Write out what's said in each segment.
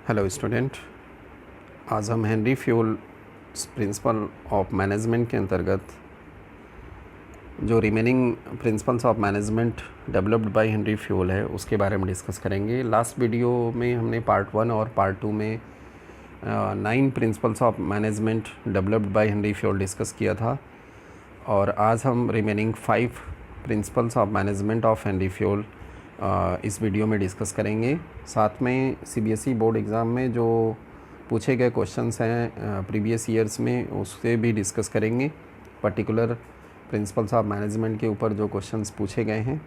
Hello student. आज हम Henry fuel principal of management के अंतर्गत जो remaining principles of management developed by Henry fuel है उसके बारे में डिस्कस करेंगे। लास्ट वीडियो में हमने पार्ट 1 और पार्ट 2 में 9 principles of management developed by Henry fuel discuss किया था और आज हम remaining 5 principles of management of Henri fuel इस वीडियो में डिस्कस करेंगे। साथ में सीबीएसई बोर्ड एग्ज़ाम में जो पूछे गए क्वेश्चंस हैं प्रीवियस ईयर्स में उससे भी डिस्कस करेंगे। पर्टिकुलर प्रिंसिपल्स ऑफ मैनेजमेंट के ऊपर जो क्वेश्चंस पूछे गए हैं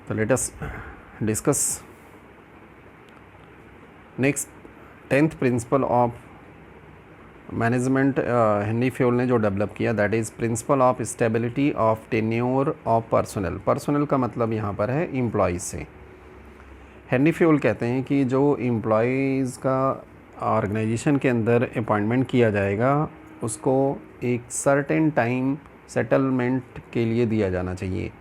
तो let us discuss. Next 10th principal of management Henry fuel ने जो डेवलप किया that is principle of stability of tenure of personal. Personal का मतलब यहाँ पर है एम्प्लॉयज़ से। हेनरी फ्यूल कहते हैं कि जो एम्प्लॉयज़ का ऑर्गेनाइजेशन के अंदर अपॉइंटमेंट किया जाएगा उसको एक सर्टेन टाइम सेटलमेंट के लिए दिया जाना चाहिए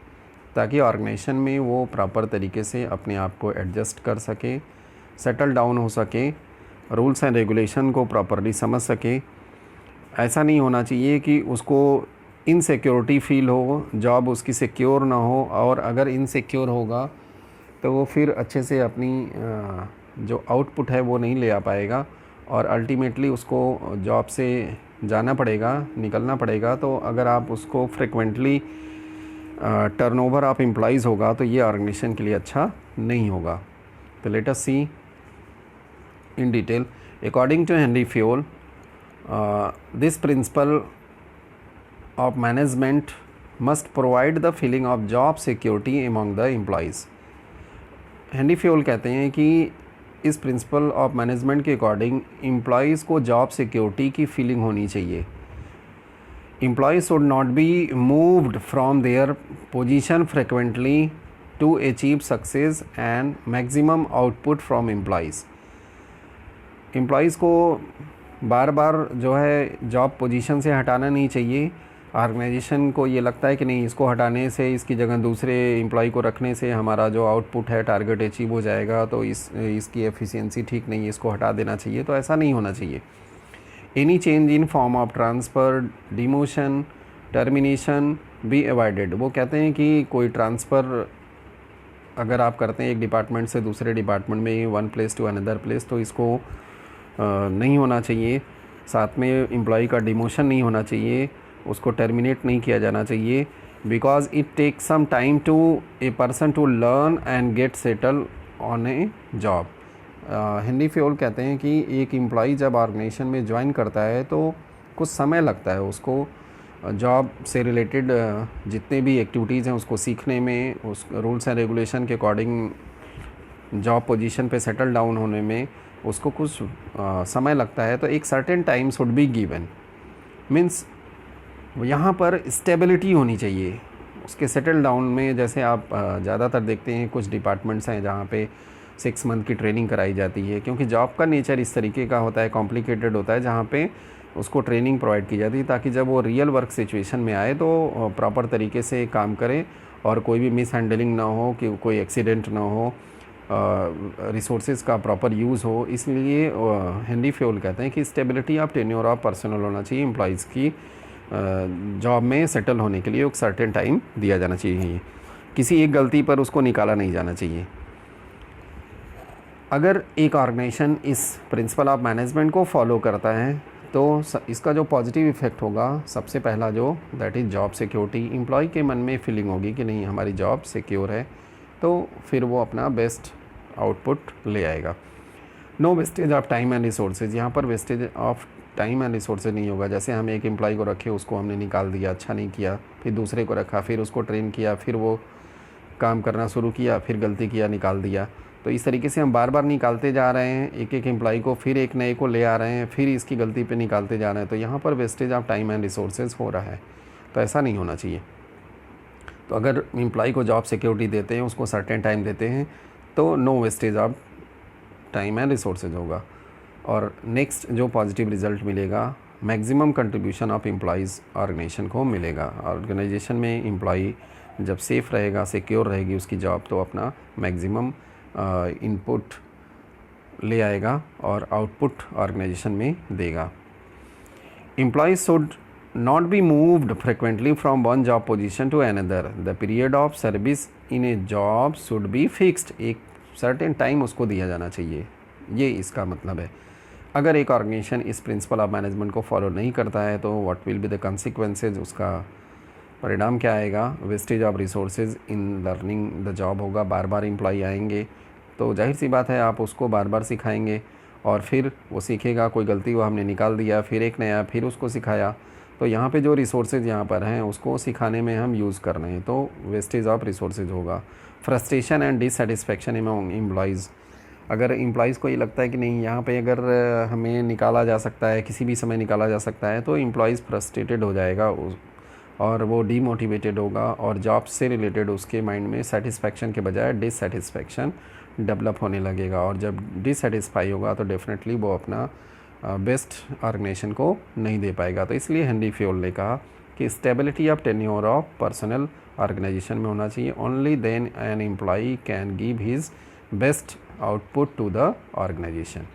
ताकि ऑर्गेनाइजेशन में वो प्रॉपर तरीके से अपने आप को एडजस्ट कर सके, सेटल डाउन हो सके, रूल्स एंड रेगुलेशन को प्रॉपरली समझ सके। ऐसा नहीं होना चाहिए कि उसको इनसिक्योरिटी फील हो, जॉब उसकी सिक्योर ना हो, और अगर इनसिक्योर होगा तो वो फिर अच्छे से अपनी जो आउटपुट है वो नहीं ले आ पाएगा और अल्टीमेटली उसको जॉब से जाना पड़ेगा, निकलना पड़ेगा। तो अगर आप उसको फ्रिक्वेंटली टर्नओवर ऑफ एम्प्लॉइज़ होगा तो ये ऑर्गेनाइजेशन के लिए अच्छा नहीं होगा। तो let us see in detail. According to Henry Fayol, this principle of management must provide the feeling of job security among the employees. Henry Fayol कहते हैं कि इस प्रिंसिपल ऑफ मैनेजमेंट के अकॉर्डिंग एम्प्लॉयज़ को जॉब सिक्योरिटी की feeling होनी चाहिए। Employees should not be moved from their position frequently to achieve success and maximum output from employees. Employees को बार बार जो है जॉब पोजीशन से हटाना नहीं चाहिए। ऑर्गेनाइजेशन को ये लगता है कि नहीं, इसको हटाने से, इसकी जगह दूसरे एम्प्लॉय को रखने से हमारा जो आउटपुट है टारगेट अचीव हो जाएगा, तो इसकी एफिशिएंसी ठीक नहीं है, इसको हटा देना चाहिए। तो ऐसा नहीं होना चाहिए। Any change in form of transfer, demotion, termination be avoided. वो कहते हैं कि कोई ट्रांसफ़र अगर आप करते हैं एक डिपार्टमेंट से दूसरे डिपार्टमेंट में, one place to another place, तो इसको नहीं होना चाहिए। साथ में एम्प्लॉय का डिमोशन नहीं होना चाहिए, उसको टर्मिनेट नहीं किया जाना चाहिए, because it take some time to a person to learn and get settle on a job. Henry Fayol कहते हैं कि एक एम्प्लॉय जब ऑर्गेनाइजेशन में ज्वाइन करता है तो कुछ समय लगता है उसको जॉब से रिलेटेड जितने भी एक्टिविटीज़ हैं उसको सीखने में, उस रूल्स एंड रेगुलेशन के अकॉर्डिंग जॉब पोजीशन पे सेटल डाउन होने में उसको कुछ समय लगता है। तो एक certain time should be given, means यहाँ पर स्टेबिलिटी होनी चाहिए उसके सेटल डाउन में। जैसे आप ज़्यादातर देखते हैं कुछ डिपार्टमेंट्स हैं जहाँ पे 6 मंथ की ट्रेनिंग कराई जाती है, क्योंकि जॉब का नेचर इस तरीके का होता है, कॉम्प्लिकेटेड होता है, जहाँ पे उसको ट्रेनिंग प्रोवाइड की जाती है ताकि जब वो रियल वर्क सिचुएशन में आए तो प्रॉपर तरीके से काम करे और कोई भी मिस हैंडलिंग ना हो, कि कोई एक्सीडेंट ना हो, रिसोर्सेज का प्रॉपर यूज़ हो। इसलिए हेनरी फ्यूल कहते हैं कि stability of tenure of personal होना चाहिए। एम्प्लॉइज़ की जॉब में सेटल होने के लिए एक सर्टेन टाइम दिया जाना चाहिए, किसी एक गलती पर उसको निकाला नहीं जाना चाहिए। अगर एक ऑर्गेनाइजेशन इस प्रिंसिपल ऑफ मैनेजमेंट को फॉलो करता है तो इसका जो पॉजिटिव इफ़ेक्ट होगा, सबसे पहला जो that is job security. Employ के मन में फीलिंग होगी कि नहीं, हमारी जॉब सिक्योर है, तो फिर वो अपना बेस्ट आउटपुट ले आएगा। No wastage of time and resources. यहाँ पर wastage of time and resources नहीं होगा। जैसे हम एक एम्प्लॉय को रखे, उसको हमने निकाल दिया, अच्छा नहीं किया, फिर दूसरे को रखा, फिर उसको ट्रेन किया, फिर वो काम करना शुरू किया, फिर गलती किया, निकाल दिया। तो इस तरीके से हम बार बार निकालते जा रहे हैं एक एक एम्प्लॉय को, फिर एक नए को ले आ रहे हैं, फिर इसकी गलती पे निकालते जा रहे हैं। तो यहाँ पर wastage of time and resources हो रहा है, तो ऐसा नहीं होना चाहिए। तो अगर एम्प्लॉय को जॉब सिक्योरिटी देते हैं, उसको सर्टेन टाइम देते हैं, तो no wastage of time and resources होगा। और नेक्स्ट जो पॉजिटिव रिज़ल्ट मिलेगा, maximum contribution of employees organisation को मिलेगा। ऑर्गेनाइजेशन में एम्प्लॉय जब सेफ़ रहेगा, सिक्योर रहेगी उसकी जॉब, तो अपना मैक्सिमम इनपुट ले आएगा और आउटपुट ऑर्गेनाइजेशन में देगा। Employees should not be moved frequently from one job position to another. The period of service in a job should be fixed. एक certain time उसको दिया जाना चाहिए, ये इसका मतलब है। अगर एक ऑर्गेनाइजेशन इस प्रिंसिपल ऑफ मैनेजमेंट को फॉलो नहीं करता है तो what will be the consequences, उसका परिणाम क्या आएगा? Wastage of resources in learning the job होगा। बार बार एम्प्लॉय आएंगे तो जाहिर सी बात है आप उसको बार बार सिखाएंगे और फिर वो सीखेगा, कोई गलती वो हमने निकाल दिया, फिर एक नया, फिर उसको सिखाया, तो यहाँ पे जो रिसोर्सेज यहाँ पर हैं उसको सिखाने में हम यूज़ कर रहे हैं, तो वेस्टेज ऑफ रिसोर्सेज होगा। Frustration and dissatisfaction among employees, अगर एम्प्लॉयज़ को ये लगता है कि नहीं यहाँ पे अगर हमें निकाला जा सकता है, किसी भी समय निकाला जा सकता है, तो एम्प्लॉयज़ फ्रस्ट्रेटेड हो जाएगा और वो डीमोटिवेटेड होगा और जॉब से रिलेटेड उसके माइंड में सेटिस्फैक्शन के बजाय डिससेटिस्फैक्शन डेवलप होने लगेगा। और जब डिससेटिस्फाई होगा तो डेफिनेटली वो अपना बेस्ट ऑर्गेनाइजेशन को नहीं दे पाएगा। तो इसलिए हेनरी फ्योल ने कहा कि stability of tenure of personal organisation में होना चाहिए। Only then an employee can give his best output to the organisation.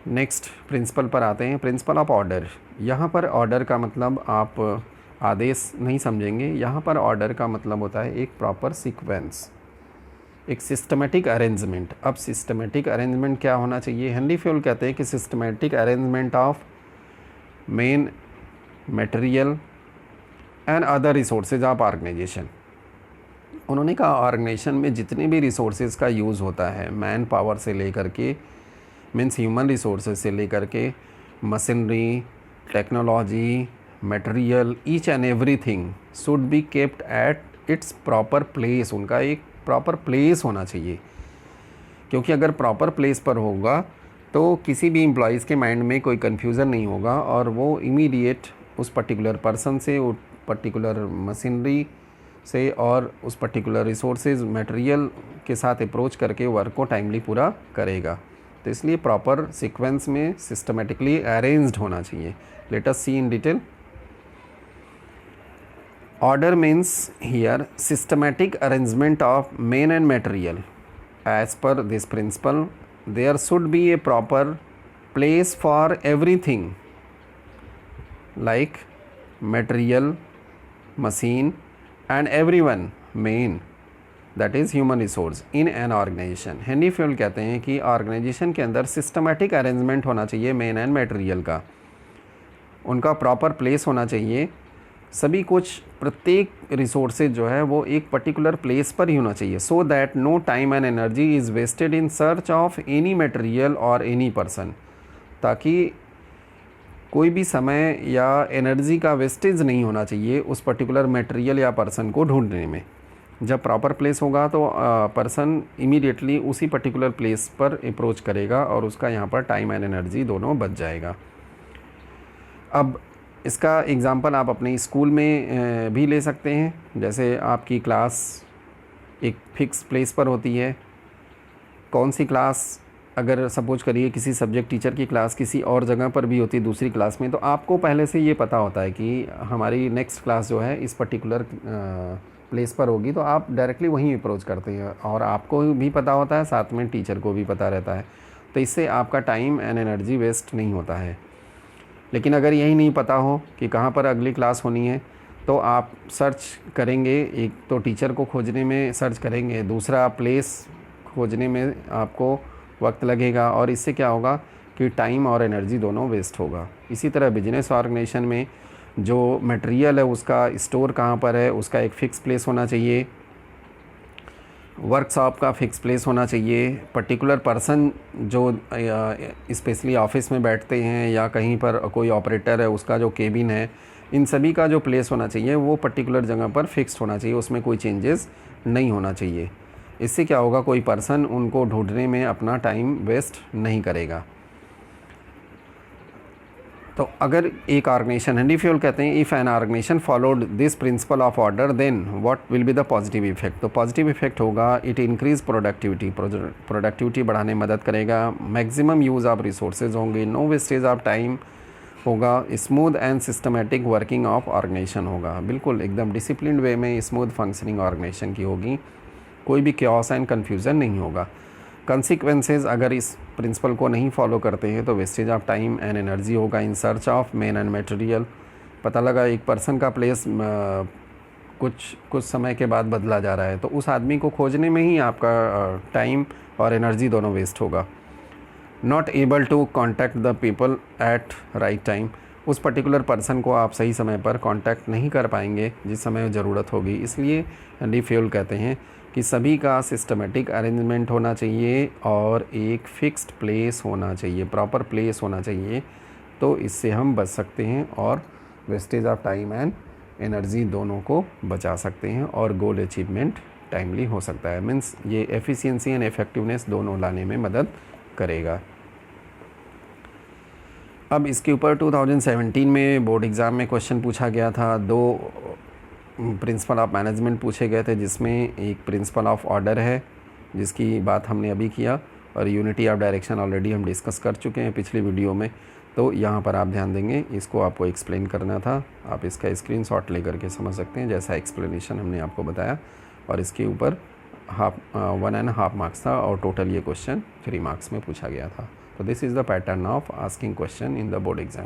Next principle पर आते हैं, प्रिंसिपल ऑफ ऑर्डर। यहाँ पर ऑर्डर का मतलब आप आदेश नहीं समझेंगे, यहाँ पर ऑर्डर का मतलब होता है एक प्रॉपर सीक्वेंस, एक सिस्टमेटिक अरेंजमेंट। अब सिस्टमेटिक अरेंजमेंट क्या होना चाहिए? हेनरी फ्योल कहते हैं कि systematic arrangement of men material and other resources of organisation. उन्होंने कहा ऑर्गेनाइजेशन में जितने भी रिसोर्सेज का यूज़ होता है, मैन पावर से लेकर के, मीन्स ह्यूमन रिसोर्सेज से लेकर के machinery, technology, material, each and everything should be kept at its proper place. उनका एक प्रॉपर प्लेस होना चाहिए, क्योंकि अगर प्रॉपर प्लेस पर होगा तो किसी भी एम्प्लॉयज़ के माइंड में कोई कन्फ्यूज़न नहीं होगा और वो इमीडिएट उस पर्टिकुलर पर्सन से, उस पर्टिकुलर मशीनरी से और उस पर्टिकुलर रिसोर्सेज मटेरियल के साथ अप्रोच करके वर्क को टाइमली पूरा करेगा। तो इसलिए प्रॉपर सीक्वेंस में सिस्टमेटिकली अरेंज्ड होना चाहिए। Let us see in detail. Order means here systematic arrangement of main and material. As per this principle, there should be a proper place for everything like material, machine and everyone, main, that is human resource in an organization. Henry Fayol कहते हैं कि organisation के अंदर systematic arrangement होना चाहिए main and material का, उनका proper place होना चाहिए। सभी कुछ प्रत्येक रिसोर्सेज जो है वो एक पर्टिकुलर प्लेस पर ही होना चाहिए, so that no time and energy is wasted in search of any material और एनी पर्सन, ताकि कोई भी समय या एनर्जी का वेस्टेज नहीं होना चाहिए उस पर्टिकुलर मटेरियल या पर्सन को ढूंढने में। जब प्रॉपर प्लेस होगा तो पर्सन इमीडिएटली उसी पर्टिकुलर प्लेस पर अप्रोच करेगा और उसका यहाँ पर टाइम एंड एनर्जी दोनों बच जाएगा। अब इसका एग्ज़ाम्पल आप अपने स्कूल में भी ले सकते हैं। जैसे आपकी क्लास एक फ़िक्स प्लेस पर होती है, कौन सी क्लास, अगर सपोज करिए किसी सब्जेक्ट टीचर की क्लास किसी और जगह पर भी होती है दूसरी क्लास में, तो आपको पहले से ये पता होता है कि हमारी नेक्स्ट क्लास जो है इस पर्टिकुलर प्लेस पर होगी, तो आप डायरेक्टली वहीं अप्रोच करते हैं और आपको भी पता होता है, साथ में टीचर को भी पता रहता है, तो इससे आपका टाइम एंड एनर्जी वेस्ट नहीं होता है। लेकिन अगर यही नहीं पता हो कि कहाँ पर अगली क्लास होनी है, तो आप सर्च करेंगे, एक तो टीचर को खोजने में सर्च करेंगे, दूसरा प्लेस खोजने में आपको वक्त लगेगा और इससे क्या होगा कि टाइम और एनर्जी दोनों वेस्ट होगा। इसी तरह बिजनेस ऑर्गेनाइजेशन में जो मटेरियल है उसका स्टोर कहाँ पर है, उसका एक फ़िक्स प्लेस होना चाहिए, वर्कशॉप का फ़िक्स प्लेस होना चाहिए, पर्टिकुलर पर्सन जो स्पेशली ऑफिस में बैठते हैं या कहीं पर कोई ऑपरेटर है उसका जो केबिन है, इन सभी का जो प्लेस होना चाहिए वो पर्टिकुलर जगह पर फिक्स्ड होना चाहिए, उसमें कोई चेंजेस नहीं होना चाहिए। इससे क्या होगा, कोई पर्सन उनको ढूंढने में अपना टाइम वेस्ट नहीं करेगा। तो अगर एक ऑर्गेनाइजेशन, हेनरी फ्योल कहते हैं if an organisation followed this principle of order then what will be the positive effect. तो पॉजिटिव इफेक्ट होगा, इट इंक्रीज प्रोडक्टिविटी बढ़ाने में मदद करेगा, मैक्सिमम यूज़ ऑफ रिसोर्सेज होंगे, नो वेस्टेज ऑफ टाइम होगा, smooth and systematic working of organisation होगा, बिल्कुल एकदम डिसिप्लिन वे में स्मूथ फंक्शनिंग ऑर्गेनाइजेशन की होगी, कोई भी क्योस एंड कन्फ्यूज़न नहीं होगा। कंसिक्वेंसेस अगर इस प्रिंसिपल को नहीं फॉलो करते हैं तो wastage of time and energy होगा in search of man and material. पता लगा एक पर्सन का प्लेस कुछ समय के बाद बदला जा रहा है, तो उस आदमी को खोजने में ही आपका टाइम और एनर्जी दोनों वेस्ट होगा। Not able to contact the people at right time, उस पर्टिकुलर पर्सन को आप सही समय पर कांटेक्ट नहीं कर पाएंगे जिस समय ज़रूरत होगी। इसलिए हेनरी फ्यूल कहते हैं कि सभी का सिस्टमेटिक अरेंजमेंट होना चाहिए और एक फ़िक्स्ड प्लेस होना चाहिए, प्रॉपर प्लेस होना चाहिए, तो इससे हम बच सकते हैं और wastage of time and energy दोनों को बचा सकते हैं और गोल अचीवमेंट टाइमली हो सकता है। मीन्स ये एफिशिएंसी एंड इफ़ेक्टिवनेस दोनों लाने में मदद करेगा। अब इसके ऊपर 2017 में बोर्ड एग्ज़ाम में क्वेश्चन पूछा गया था। 2 प्रिंसिपल ऑफ मैनेजमेंट पूछे गए थे, जिसमें एक प्रिंसिपल ऑफ ऑर्डर है जिसकी बात हमने अभी किया, और यूनिटी ऑफ डायरेक्शन ऑलरेडी हम डिस्कस कर चुके हैं पिछली वीडियो में। तो यहाँ पर आप ध्यान देंगे, इसको आपको एक्सप्लेन करना था। आप इसका स्क्रीनशॉट लेकर के समझ सकते हैं जैसा एक्सप्लेनेशन हमने आपको बताया, और इसके ऊपर 1.5 मार्क्स था और टोटल ये क्वेश्चन 3 मार्क्स में पूछा गया था। तो this is the pattern of asking question in the board exam.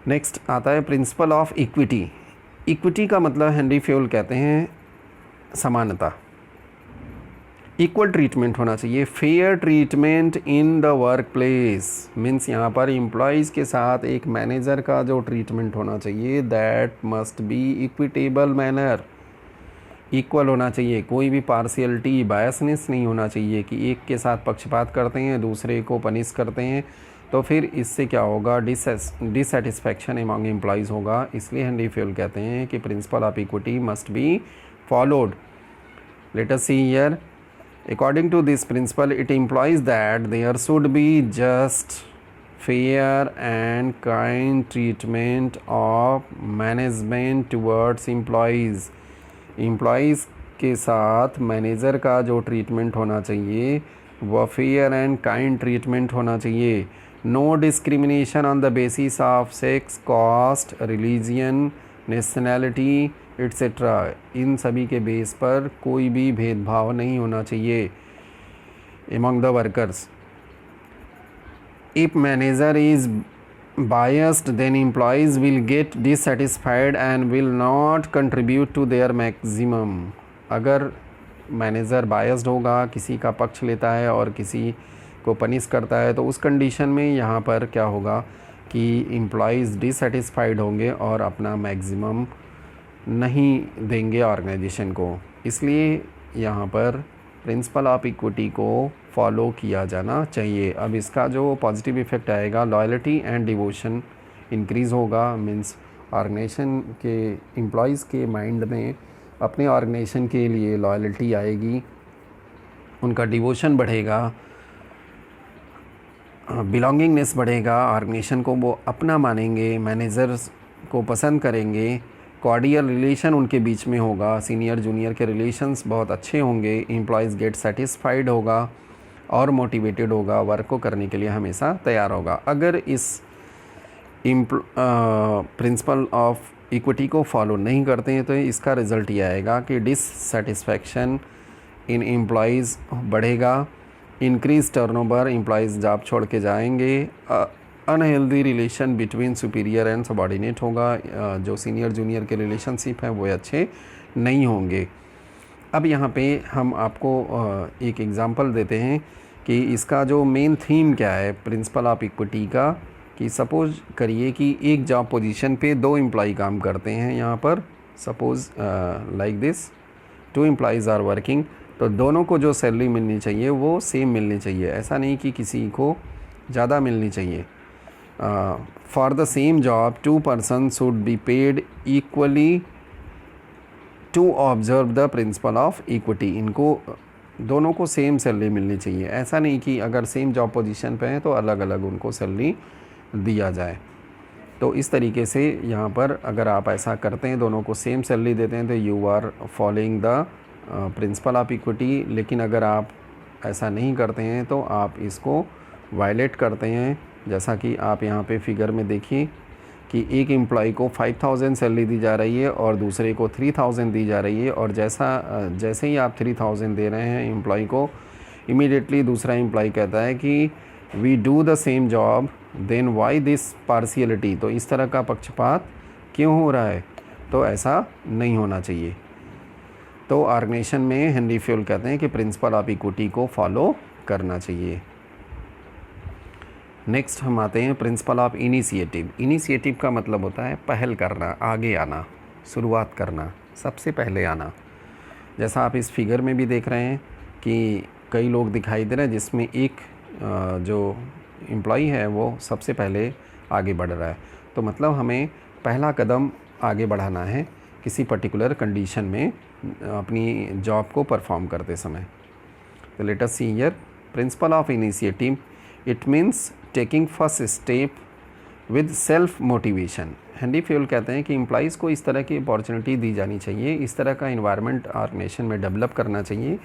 Next आता है प्रिंसिपल ऑफ इक्विटी। इक्विटी का मतलब हेनरी फ्यूल कहते हैं समानता, इक्वल ट्रीटमेंट होना चाहिए, fair treatment in the work place. Means यहाँ पर एम्प्लॉयज़ के साथ एक मैनेजर का जो ट्रीटमेंट होना चाहिए that must be equitable manner, equal होना चाहिए। कोई भी पार्शियलिटी बायसनेस नहीं होना चाहिए कि एक के साथ पक्षपात करते हैं दूसरे को पनिश करते हैं, तो फिर इससे क्या होगा, डिससेटिस्फैक्शन एमॉन्ग एम्प्लॉयज़ होगा। इसलिए हेनरी फ्यूल कहते हैं कि principal of equity must be followed. Late us see here, according to this principle it implies that there should be just, fair and kind treatment of management towards employees। Employees के साथ manager का जो treatment होना चाहिए वह fair and kind treatment होना चाहिए। No discrimination on the basis of sex, caste, religion, nationality etcetera. इन सभी के बेस पर कोई भी भेदभाव नहीं होना चाहिए among the workers. If manager is biased then employees will get dissatisfied and will not contribute to their maximum। अगर मैनेजर बायस्ड होगा, किसी का पक्ष लेता है और किसी को पनिश करता है, तो उस कंडीशन में यहाँ पर क्या होगा कि एम्प्लॉयज़ डिससेटिस्फाइड होंगे और अपना मैक्सिमम नहीं देंगे ऑर्गेनाइजेशन को। इसलिए यहाँ पर प्रिंसिपल ऑफ इक्विटी को फॉलो किया जाना चाहिए। अब इसका जो पॉजिटिव इफ़ेक्ट आएगा, लॉयल्टी एंड डिवोशन इंक्रीज़ होगा। मीन्स ऑर्गेनाइजेशन के एम्प्लॉयज़ के माइंड में अपने ऑर्गेनाइजेशन के लिए लॉयल्टी आएगी, उनका डिवोशन बढ़ेगा, बिलोंगिंगनेस बढ़ेगा, ऑर्गेनाइजेशन को वो अपना मानेंगे, मैनेजर्स को पसंद करेंगे, कॉर्डियल रिलेशन उनके बीच में होगा, सीनियर जूनियर के रिलेशंस बहुत अच्छे होंगे, एम्प्लॉयज़ गेट सेटिस्फाइड होगा और मोटिवेटेड होगा, वर्क को करने के लिए हमेशा तैयार होगा। अगर इस प्रिंसिपल ऑफ इक्विटी को फॉलो नहीं करते हैं तो इसका रिज़ल्ट ये आएगा कि डिससेटिस्फैक्शन इन एम्प्लॉयज़ बढ़ेगा, इंक्रीज टर्नओवर, एम्प्लॉयज़ जॉब छोड़ के जाएंगे, unhealthy relation between superior and subordinate होगा, जो सीनियर जूनियर के रिलेशनशिप हैं वो अच्छे नहीं होंगे। अब यहाँ पे हम आपको एक एग्ज़ाम्पल देते हैं कि इसका जो मेन थीम क्या है प्रिंसिपल ऑफ इक्विटी का। कि सपोज़ करिए कि एक जॉब पोजीशन पे 2 एम्प्लॉय काम करते हैं, यहाँ पर suppose like this 2 employees are working, तो दोनों को जो सैलरी मिलनी चाहिए वो सेम मिलनी चाहिए। ऐसा नहीं कि किसी को ज़्यादा मिलनी चाहिए। For the same job 2 persons should be paid equally to observe the principle of equity. इनको दोनों को सेम सैलरी मिलनी चाहिए। ऐसा नहीं कि अगर सेम जॉब पोजीशन पे हैं तो अलग अलग उनको सैलरी दिया जाए। तो इस तरीके से यहाँ पर अगर आप ऐसा करते हैं, दोनों को सेम सैलरी देते हैं, तो you are following the principle of equity. लेकिन अगर आप ऐसा नहीं करते हैं तो आप इसको वायलेट करते हैं। जैसा कि आप यहाँ पे फिगर में देखिए कि एक एम्प्लॉय को 5000 सैलरी दी जा रही है और दूसरे को 3000 दी जा रही है, और जैसे ही आप 3000 दे रहे हैं एम्प्लॉय को, इमीडिएटली दूसरा एम्प्लॉय कहता है कि we do the same job, then why this partiality, तो इस तरह का पक्षपात क्यों हो रहा है? तो ऐसा नहीं होना चाहिए। तो ऑर्गेनाइजेशन में हेनरी फ्यूल कहते हैं कि प्रिंसिपल ऑफ इक्विटी को फॉलो करना चाहिए। नेक्स्ट हम आते हैं प्रिंसिपल ऑफ इनिशिएटिव। इनिशिएटिव का मतलब होता है पहल करना, आगे आना, शुरुआत करना, सबसे पहले आना। जैसा आप इस फिगर में भी देख रहे हैं कि कई लोग दिखाई दे रहे हैं जिसमें एक जो एम्प्लॉय है वो सबसे पहले आगे बढ़ रहा है। तो मतलब हमें पहला कदम आगे बढ़ाना है किसी पर्टिकुलर कंडीशन में अपनी जॉब को परफॉर्म करते समय। तो let us see here principal of initiative, it means taking first step with self motivation. Henry Fayol कहते हैं कि एम्प्लॉइज़ को इस तरह की अपॉर्चुनिटी दी जानी चाहिए, इस तरह का इन्वायरमेंट ऑर्गेनाइजेशन में डेवलप करना चाहिए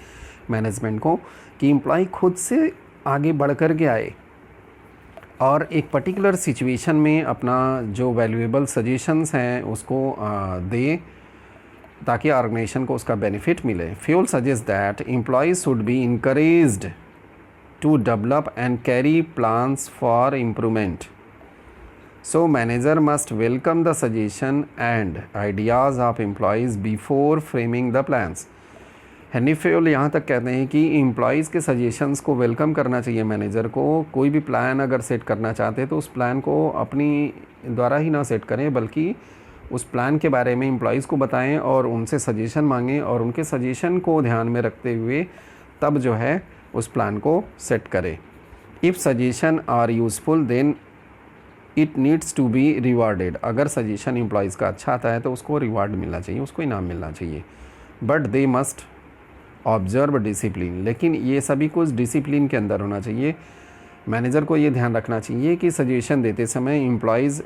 मैनेजमेंट को कि एम्प्लॉय खुद से आगे बढ़ कर के आए और एक पर्टिकुलर सिचुएशन में अपना जो वैल्यूएबल सजेशंस हैं उसको दे, ताकि ऑर्गेनाइजेशन को उसका बेनिफिट मिले। Fayol suggest that employees should be encouraged to develop and carry plans for improvement, so manager must welcome the suggestion and ideas of employees before framing the plans. Henry Fayol यहाँ तक कहते हैं कि employees के suggestions को welcome करना चाहिए manager को। कोई भी प्लान अगर सेट करना चाहते हैं तो उस प्लान को अपनी द्वारा ही ना सेट करें, बल्कि उस प्लान के बारे में एम्प्लॉइज़ को बताएं और उनसे सजेशन मांगें, और उनके सजेशन को ध्यान में रखते हुए तब जो है उस प्लान को सेट करें। If suggestion are useful then it needs to be rewarded. अगर सजेशन एम्प्लॉइज़ का अच्छा आता है तो उसको रिवार्ड मिलना चाहिए, उसको इनाम मिलना चाहिए। But they must observe discipline, लेकिन ये सभी कुछ डिसिप्लिन के अंदर होना चाहिए। मैनेजर को ये ध्यान रखना चाहिए कि सजेशन देते समय एम्प्लॉइज़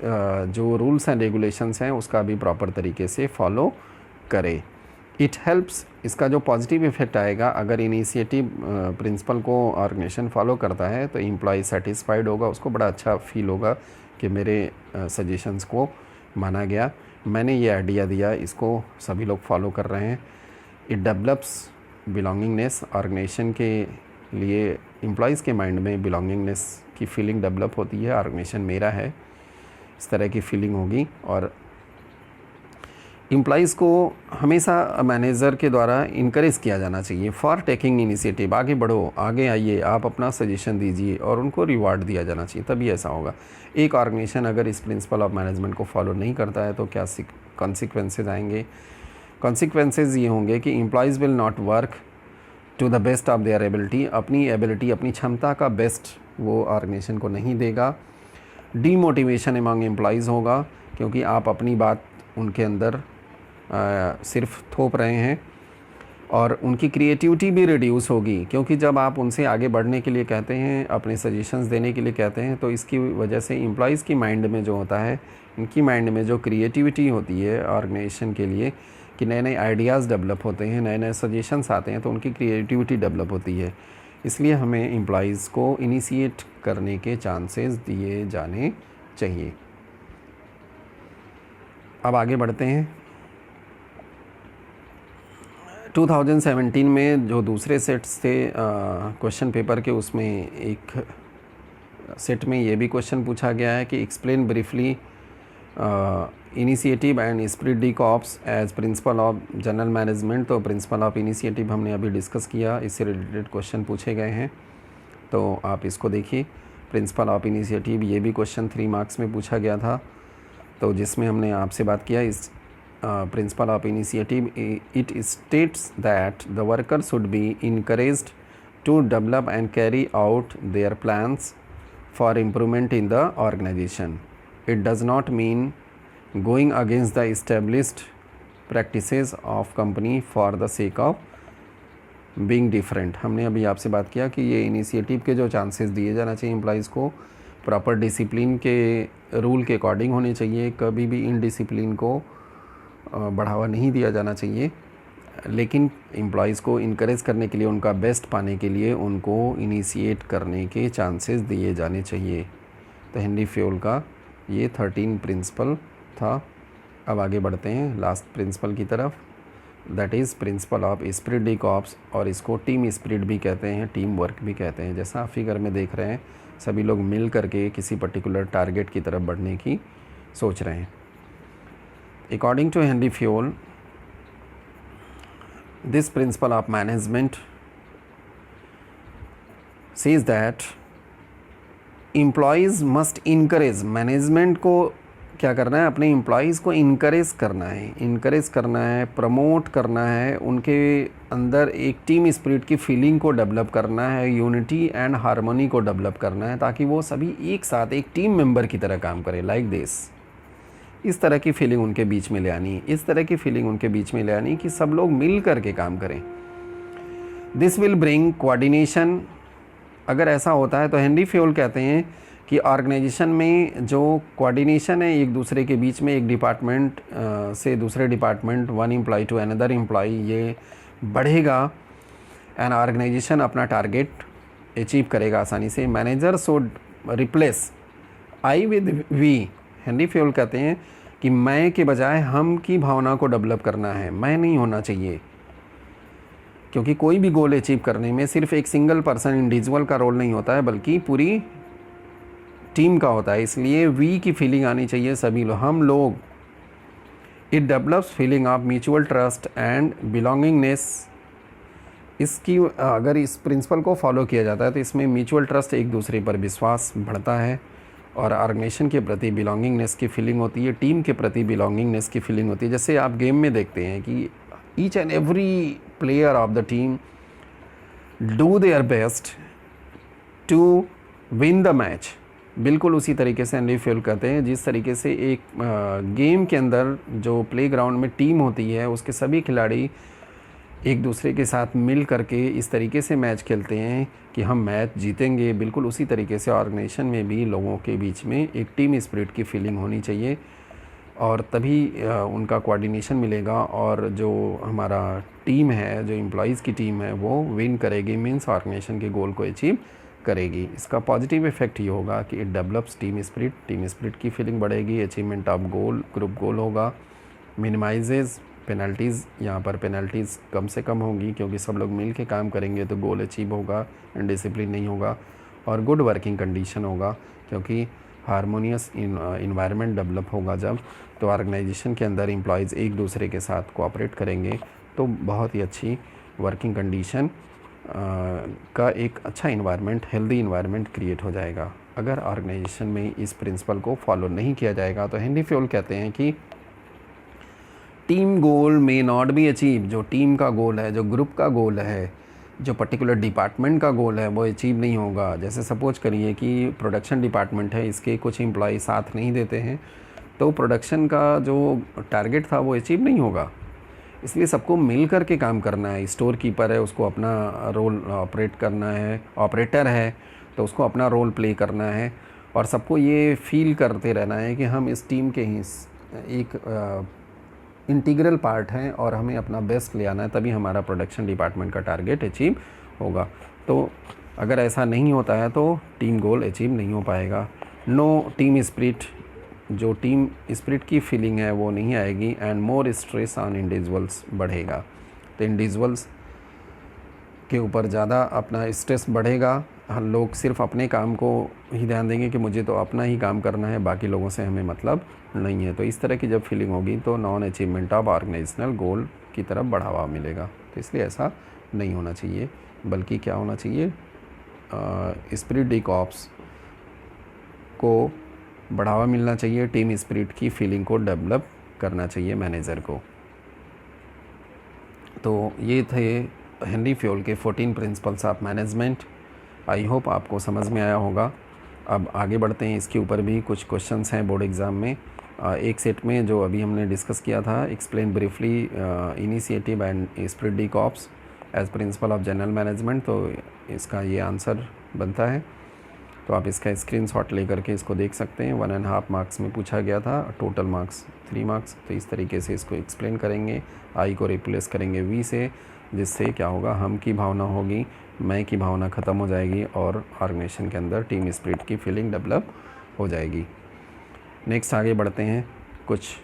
जो रूल्स एंड रेगुलेशंस हैं उसका भी प्रॉपर तरीके से फॉलो करे। इट हेल्प्स, इसका जो पॉजिटिव इफेक्ट आएगा अगर इनिशिएटिव प्रिंसिपल को ऑर्गेनाइजेशन फॉलो करता है तो एम्प्लॉय सेटिस्फाइड होगा, उसको बड़ा अच्छा फील होगा कि मेरे सजेशंस को माना गया, मैंने ये आइडिया दिया, इसको सभी लोग फॉलो कर रहे हैं। इट डेवलप्स बिलोंगिंगनेस, ऑर्गेनाइजेशन के लिए एम्प्लॉइज़ के माइंड में बिलोंगिंगनेस की फीलिंग डेवलप होती है, ऑर्गेनाइजेशन मेरा है, इस तरह की फीलिंग होगी। और एम्प्लॉइज़ को हमेशा मैनेजर के द्वारा इनकरेज किया जाना चाहिए फॉर टेकिंग इनिशिएटिव, आगे बढ़ो, आगे आइए, आप अपना सजेशन दीजिए, और उनको रिवार्ड दिया जाना चाहिए, तभी ऐसा होगा। एक ऑर्गेनाइजेशन अगर इस प्रिंसिपल ऑफ मैनेजमेंट को फॉलो नहीं करता है तो क्या कॉन्सिक्वेंसेज आएंगे? कॉन्सिक्वेंसेज ये होंगे कि employees will not work to the best of their ability, अपनी एबिलिटी, अपनी क्षमता का बेस्ट वो ऑर्गेनाइजेशन को नहीं देगा। डीमोटिवेशन अमंग एम्प्लॉइज़ होगा, क्योंकि आप अपनी बात उनके अंदर सिर्फ थोप रहे हैं, और उनकी क्रिएटिविटी भी रिड्यूस होगी, क्योंकि जब आप उनसे आगे बढ़ने के लिए कहते हैं, अपने सजेशंस देने के लिए कहते हैं, तो इसकी वजह से एम्प्लॉइज़ की माइंड में जो होता है, इनकी माइंड में जो क्रिएटिविटी होती है ऑर्गेनाइजेशन के लिए, कि नए नए आइडियाज़ डेवलप होते हैं, नए नए सजेशंस आते हैं, तो उनकी क्रिएटिविटी डेवलप होती है। इसलिए हमें एम्प्लॉइज़ को इनिशिएट करने के चांसेस दिए जाने चाहिए। अब आगे बढ़ते हैं। 2017 में जो दूसरे सेट्स थे क्वेश्चन पेपर के, उसमें एक सेट में ये भी क्वेश्चन पूछा गया है कि explain briefly initiative and spirit de corps as principle of general management. तो प्रिंसिपल ऑफ इनिशिएटिव हमने अभी डिस्कस किया, इससे रिलेटेड क्वेश्चन पूछे गए हैं, तो आप इसको देखिए। प्रिंसिपल ऑफ इनिशिएटिव ये भी क्वेश्चन 3 मार्क्स में पूछा गया था, तो जिसमें हमने आपसे बात किया इस principle of initiative, it states that the worker should be encouraged to develop and carry out their plans for improvement in the organisation. It does not mean going against the established practices of company for the sake of being different। हमने अभी आपसे बात किया कि ये initiative के जो chances दिए जाना चाहिए एम्प्लॉइज़ को, प्रॉपर डिसिप्लिन के रूल के अकॉर्डिंग होने चाहिए, कभी भी इनडिसिप्लिन को बढ़ावा नहीं दिया जाना चाहिए, लेकिन एम्प्लॉइज़ को इनकरेज करने के लिए, उनका बेस्ट पाने के लिए उनको इनिशिएट करने के चांसेस दिए जाने चाहिए। तो हेनरी फ्यूल का ये 13 प्रिंसिपल था। अब आगे बढ़ते हैं लास्ट प्रिंसिपल की तरफ, that is principle of spirit de corps, और इसको टीम स्पिरिट भी कहते हैं, टीम वर्क भी कहते हैं। जैसा आप फिगर में देख रहे हैं, सभी लोग मिल करके किसी पर्टिकुलर टारगेट की तरफ बढ़ने की सोच रहे हैं। According to Henry Fayol, this principle of management says that employees must encourage, management को क्या करना है, अपने एम्प्लॉयज़ को इनकरेज करना है, प्रमोट करना है, उनके अंदर एक टीम स्पिरिट की फीलिंग को डेवलप करना है, यूनिटी एंड हार्मनी को डेवलप करना है, ताकि वो सभी एक साथ एक टीम मेंबर की तरह काम करें, लाइक दिस। इस तरह की फीलिंग उनके बीच में ले आनी, इस तरह की फीलिंग उनके बीच में ले आनी कि सब लोग मिल करके काम करें। This will bring coordination. अगर ऐसा होता है तो हेनरी फ्योल कहते हैं कि ऑर्गेनाइजेशन में जो कोऑर्डिनेशन है एक दूसरे के बीच में, एक डिपार्टमेंट से दूसरे department, one employee to another employee, ये बढ़ेगा एंड ऑर्गेनाइजेशन अपना टारगेट अचीव करेगा आसानी से। Manager should replace I with we. Henry Fayol कहते हैं कि मैं के बजाय हम की भावना को डेवलप करना है, मैं नहीं होना चाहिए, क्योंकि कोई भी गोल अचीव करने में सिर्फ एक सिंगल पर्सन, इंडिविजुअल का रोल नहीं होता है, बल्कि पूरी टीम का होता है। इसलिए वी की फीलिंग आनी चाहिए सभी लोग, हम लोग। It develops feeling of mutual trust and belongingness. इसकी अगर इस प्रिंसिपल को फॉलो किया जाता है तो इसमें म्यूचुअल ट्रस्ट, एक दूसरे पर विश्वास बढ़ता है, और ऑर्गेनाइजेशन के प्रति बिलोंगिंगनेस की फीलिंग होती है, टीम के प्रति बिलोंगिंगनेस की फीलिंग होती है। जैसे आप गेम में देखते हैं कि each and every player of the team do their best to win the match. बिल्कुल उसी तरीके से हेनरी फ्योल कहते हैं, जिस तरीके से एक गेम के अंदर जो प्लेग्राउंड में टीम होती है, उसके सभी खिलाड़ी एक दूसरे के साथ मिल करके इस तरीके से मैच खेलते हैं कि हम मैच जीतेंगे। बिल्कुल उसी तरीके से ऑर्गेनाइजेशन में भी लोगों के बीच में एक टीम स्पिरिट की फीलिंग होनी चाहिए, और तभी उनका कोऑर्डिनेशन मिलेगा, और जो हमारा टीम है, जो एम्प्लॉयज़ की टीम है, वो विन करेगी, मीन्स ऑर्गेनाइजेशन के गोल को अचीव करेगी। इसका पॉजिटिव इफेक्ट ये होगा कि इट डेवलप्स टीम स्पिरिट की फीलिंग बढ़ेगी, अचीवमेंट ऑफ गोल, ग्रुप गोल होगा, मिनिमाइजेज पेनल्टीज़, यहाँ पर पेनल्टीज़ कम से कम होंगी, क्योंकि सब लोग मिल के काम करेंगे तो गोल अचीव होगा एंड डिसिप्लिन नहीं होगा, और गुड वर्किंग कंडीशन होगा, क्योंकि हारमोनियस इन्वायरमेंट डेवलप होगा जब, तो ऑर्गेनाइजेशन के अंदर एम्प्लॉयज़ एक दूसरे के साथ कोऑपरेट करेंगे, तो बहुत ही अच्छी वर्किंग कंडीशन का एक अच्छा इन्वायरमेंट, हेल्दी इन्वायरमेंट क्रिएट हो जाएगा। अगर ऑर्गेनाइजेशन में इस प्रिंसिपल को फॉलो नहीं किया जाएगा तो हेनरी फ्योल कहते हैं कि team goal may not be achieve. जो टीम का गोल है, जो ग्रुप का गोल है, जो पर्टिकुलर डिपार्टमेंट का गोल है, वो अचीव नहीं होगा। जैसे सपोज करिए कि प्रोडक्शन डिपार्टमेंट है, इसके कुछ एम्प्लॉय साथ नहीं देते हैं, तो प्रोडक्शन का जो टारगेट था वो अचीव नहीं होगा। इसलिए सबको मिल कर के काम करना है। स्टोर कीपर है, उसको अपना रोल ऑपरेट करना है, ऑपरेटर है तो उसको अपना रोल प्ले करना है, और सबको ये फील करते रहना है कि हम इस टीम के ही एक इंटीग्रल पार्ट हैं और हमें अपना बेस्ट ले आना है, तभी हमारा प्रोडक्शन डिपार्टमेंट का टारगेट अचीव होगा। तो अगर ऐसा नहीं होता है तो टीम गोल अचीव नहीं हो पाएगा। नो टीम स्पिरिट, जो टीम स्पिरिट की फीलिंग है वो नहीं आएगी, and more stress on individuals बढ़ेगा। तो इंडिविजुअल्स के ऊपर ज़्यादा अपना स्ट्रेस बढ़ेगा, हम लोग सिर्फ अपने काम को ही ध्यान देंगे कि मुझे तो अपना ही काम करना है, बाकी लोगों से हमें मतलब नहीं है। तो इस तरह की जब फीलिंग होगी तो नॉन अचीवमेंट ऑफ ऑर्गेनाइजेशनल गोल की तरफ बढ़ावा मिलेगा। तो इसलिए ऐसा नहीं होना चाहिए, बल्कि क्या होना चाहिए, स्पिरिट डी कॉर्प्स को बढ़ावा मिलना चाहिए, टीम स्पिरिट की फीलिंग को डेवलप करना चाहिए मैनेजर को। तो ये थे हेनरी फ्योल के 14 principles of management. I hope आपको समझ में आया होगा। अब आगे बढ़ते हैं, इसके ऊपर भी कुछ क्वेश्चंस हैं बोर्ड एग्ज़ाम में। एक सेट में जो अभी हमने डिस्कस किया था, explain briefly initiative and spirit de corps as principle of general management, तो इसका ये आंसर बनता है। तो आप इसका स्क्रीनशॉट लेकर के इसको देख सकते हैं। 1.5 मार्क्स में पूछा गया था, टोटल मार्क्स 3 मार्क्स। तो इस तरीके से इसको एक्सप्लेन करेंगे, आई को रिप्लेस करेंगे वी से, जिससे क्या होगा, हम की भावना होगी, मैं की भावना ख़त्म हो जाएगी और ऑर्गेनाइजेशन के अंदर टीम स्पिरिट की फीलिंग डेवलप हो जाएगी। नेक्स्ट आगे बढ़ते हैं, कुछ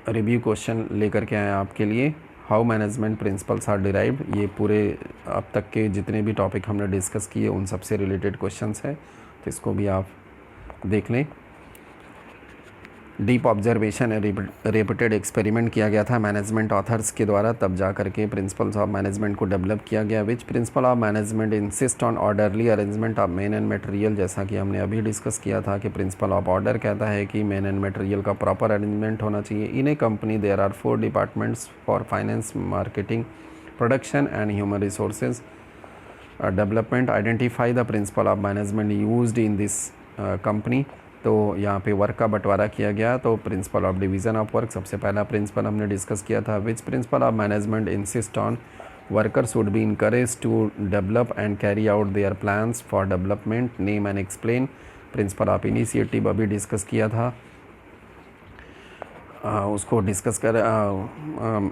रिव्यू क्वेश्चन लेकर के आए आपके लिए। How management principles are derived, ये पूरे अब तक के जितने भी टॉपिक हमने डिस्कस किए उन सबसे रिलेटेड क्वेश्चंस हैं, तो इसको भी आप देख लें। डीप ऑब्जर्वेशन रिपीटेड एक्सपेरिमेंट किया गया था मैनेजमेंट ऑथर्स के द्वारा, तब जा करके प्रिंसिपल्स ऑफ मैनेजमेंट को डेवलप किया गया। Which principle of management insist on orderly arrangement of main and material, जैसा कि हमने अभी डिस्कस किया था कि प्रिंसिपल ऑफ ऑर्डर कहता है कि मेन एंड मटेरियल का प्रॉपर अरेंजमेंट होना चाहिए। In a company there are 4 departments for finance, marketing, production and human resources development. Identify the principle of management used in this company. तो यहाँ पे work का बंटवारा किया गया, तो principle of division of work सबसे पहला प्रिंसिपल हमने डिस्कस किया था। Which principle of management insist on workers would be encourage to develop and carry out their plans for development, name and explain. Principle of initiative अभी discuss किया था, उसको discuss कर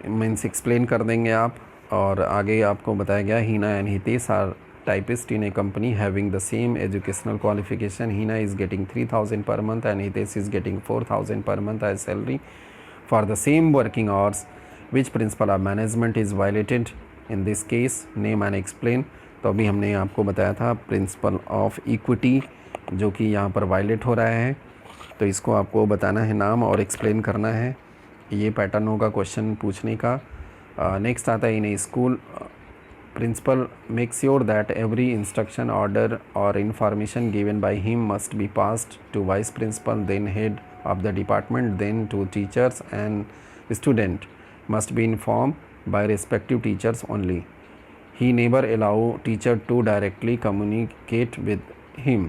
मीन्स एक्सप्लेन कर देंगे आप। और आगे आपको बताया गया Heena and Hitesh are typist in a company having the same educational qualification. Hina is getting 3,000 per month and Hitesh is getting 4,000 per month as salary for the same working hours. Which principle of management is violated in this case? Name and explain. तो अभी हमने आपको बताया था principal of equity जो कि यहाँ पर वायलेट हो रहा है, तो इसको आपको बताना है नाम और एक्सप्लेन करना है। ये पैटर्न होगा क्वेश्चन पूछने का। नेक्स्ट आता है in school principal makes sure that every instruction, order or information given by him must be passed to vice principal, then head of the department, then to teachers, and student must be informed by respective teachers only. He never allow teacher to directly communicate with him.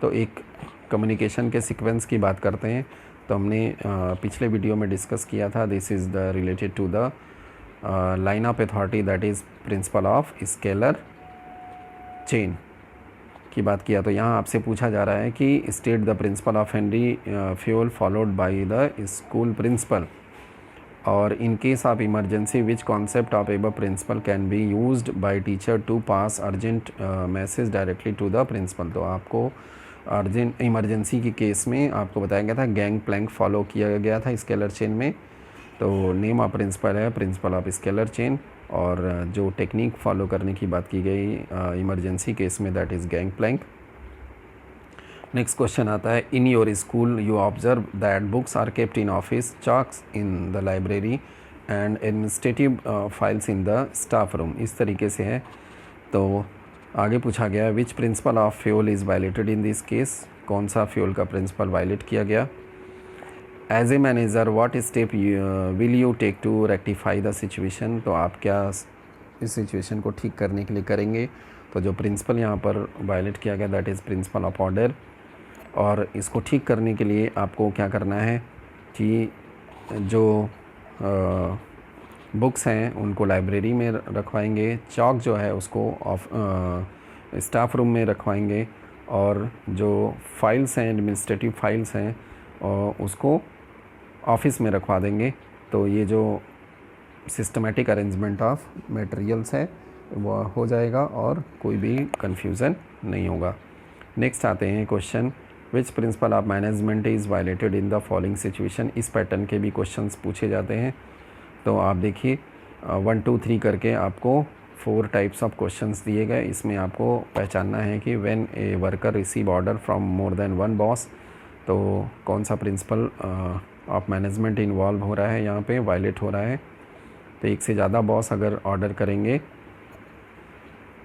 तो एक communication के sequence की बात करते हैं, तो हमने पिछले वीडियो में डिस्कस किया था। This is the related to the line of authority that is principle of scalar chain की बात किया। तो यहाँ आपसे पूछा जा रहा है कि state the principle of Henri Fayol followed by the school principal, और in case of emergency which concept of above principle can be used by teacher to pass urgent message directly to the principal. तो आपको urgent emergency के case में आपको बताया गया था gang Planck follow किया गया था स्केलर चेन में। तो नेम ऑफ प्रिंसिपल है प्रिंसिपल ऑफ स्केलर चेन, और जो टेक्निक फॉलो करने की बात की गई इमरजेंसी केस में that is gang plank. Next question आता है in your school you observe that books are kept in office, chalks in the library and administrative files in the staff room. इस तरीके से है। तो आगे पूछा गया which principle of Fayol is violated in this case, कौन सा फ्यूल का प्रिंसिपल वायलेट किया गया। As a manager what step will you take to rectify the situation, तो आप क्या इस सिचुएशन को ठीक करने के लिए करेंगे। तो जो प्रिंसिपल यहाँ पर वायलेट किया गया that is principle of order, और इसको ठीक करने के लिए आपको क्या करना है कि जो बुक्स हैं उनको लाइब्रेरी में रखवाएंगे, चॉक जो है उसको स्टाफ रूम में रखवाएंगे, और जो फाइल्स हैं एडमिनिस्ट्रेटिव फाइल्स हैं उसको ऑफिस में रखवा देंगे। तो ये जो सिस्टमेटिक अरेंजमेंट ऑफ मटेरियल्स है वो हो जाएगा और कोई भी कन्फ्यूज़न नहीं होगा। नेक्स्ट आते हैं question which principle of management is violated in the following situation. इस पैटर्न के भी क्वेश्चंस पूछे जाते हैं। तो आप देखिए 1 2 3 करके आपको 4 टाइप्स ऑफ क्वेश्चंस दिए गए। इसमें आपको पहचानना है कि when a worker receive order from more than one boss, तो कौन सा प्रिंसिपल ऑफ मैनेजमेंट इन्वॉल्व हो रहा है, यहाँ पे वायलेट हो रहा है। तो एक से ज़्यादा बॉस अगर ऑर्डर करेंगे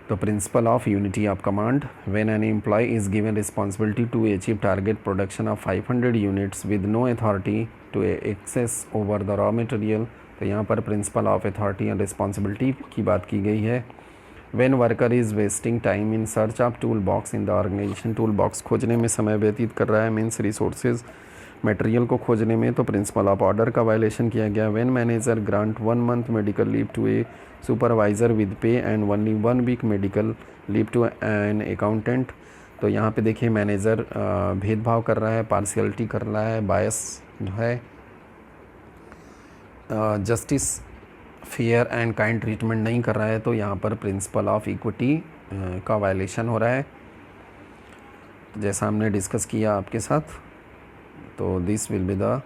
तो principle of unity of command. When an employee is given responsibility to achieve target production of 500 units with no authority to access over the raw material, तो यहाँ पर principle of authority and responsibility की बात की गई है। When worker is wasting time in search of tool box in the organisation, tool box खोजने में समय व्यतीत कर रहा है मीन्स रिसोर्सेज मटेरियल को खोजने में, तो प्रिंसिपल ऑफ ऑर्डर का वायलेशन किया गया। When manager grant 1 month medical leave to a supervisor with pay and only 1 week medical leave to an accountant, तो यहाँ पे देखिए मैनेजर भेदभाव कर रहा है, पार्शियलिटी कर रहा है, बायस है, justice fair and kind treatment नहीं कर रहा है। तो यहाँ पर प्रिंसिपल ऑफ इक्विटी का वायलेशन हो रहा है। तो जैसा हमने डिस्कस किया आपके साथ, तो this will be the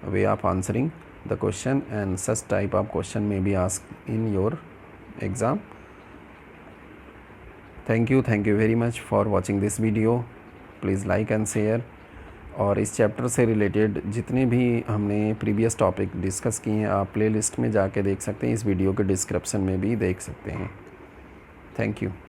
way of answering the question and such type of question may be asked in your exam. Thank you very much for watching this video. Please like and share. और इस chapter से related जितने भी हमने previous topic discuss किए हैं आप playlist में जाके देख सकते हैं, इस वीडियो के डिस्क्रिप्शन में भी देख सकते हैं. Thank you.